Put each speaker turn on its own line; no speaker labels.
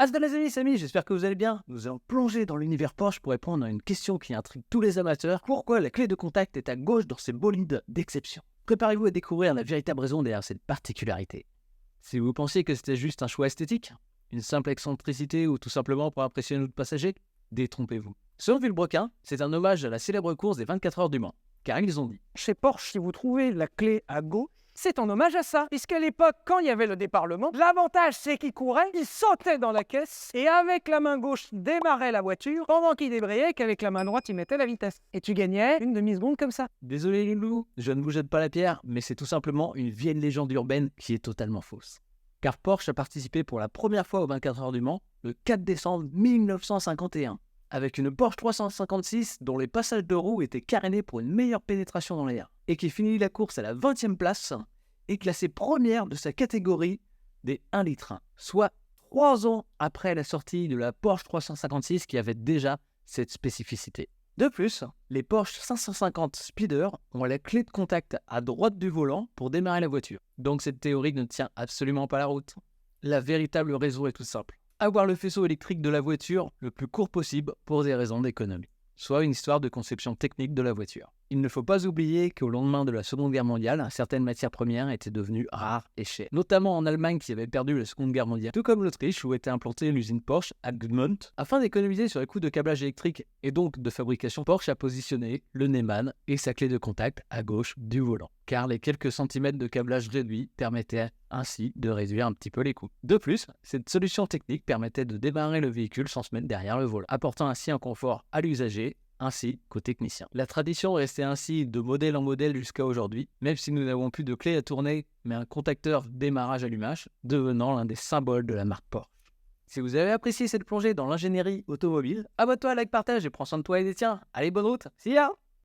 Asda les amis, j'espère que vous allez bien. Nous allons plonger dans l'univers Porsche pour répondre à une question qui intrigue tous les amateurs. Pourquoi la clé de contact est à gauche dans ces bolides d'exception? Préparez-vous à découvrir la véritable raison derrière cette particularité. Si vous pensiez que c'était juste un choix esthétique, une simple excentricité ou tout simplement pour impressionner notre passager, détrompez-vous. Selon Villebrequin, c'est un hommage à la célèbre course des 24 heures du Mans, car ils ont dit
Chez Porsche, si vous trouvez la clé à gauche, c'est en hommage à ça. Puisqu'à l'époque, quand il y avait le déparlement, l'avantage c'est qu'il courait, il sautait dans la caisse et avec la main gauche démarrait la voiture pendant qu'il débrayait qu'avec la main droite il mettait la vitesse. Et tu gagnais une demi-seconde comme ça.
Désolé Loulou, je ne vous jette pas la pierre, mais c'est tout simplement une vieille légende urbaine qui est totalement fausse. Car Porsche a participé pour la première fois aux 24 heures du Mans le 4 décembre 1951, avec une Porsche 356 dont les passages de roues étaient carénés pour une meilleure pénétration dans l'air, et qui finit la course à la 20e place et classée première de sa catégorie des 1 litre 1, soit 3 ans après la sortie de la Porsche 356 qui avait déjà cette spécificité. De plus, les Porsche 550 Speeder ont la clé de contact à droite du volant pour démarrer la voiture. Donc cette théorie ne tient absolument pas la route. La véritable raison est toute simple. Avoir le faisceau électrique de la voiture le plus court possible pour des raisons d'économie, soit une histoire de conception technique de la voiture. Il ne faut pas oublier qu'au lendemain de la Seconde Guerre mondiale, certaines matières premières étaient devenues rares et chères, notamment en Allemagne qui avait perdu la Seconde Guerre mondiale, tout comme l'Autriche où était implantée l'usine Porsche à Gmünd. Afin d'économiser sur les coûts de câblage électrique et donc de fabrication, Porsche a positionné le Neumann et sa clé de contact à gauche du volant, car les quelques centimètres de câblage réduit permettaient ainsi de réduire un petit peu les coûts. De plus, cette solution technique permettait de démarrer le véhicule sans se mettre derrière le volant, apportant ainsi un confort à l'usager ainsi qu'aux techniciens. La tradition restait ainsi de modèle en modèle jusqu'à aujourd'hui, même si nous n'avons plus de clé à tourner, mais un contacteur démarrage-allumage, devenant l'un des symboles de la marque Porsche. Si vous avez apprécié cette plongée dans l'ingénierie automobile, abonne-toi, like, partage et prends soin de toi et des tiens. Allez, bonne route, see ya!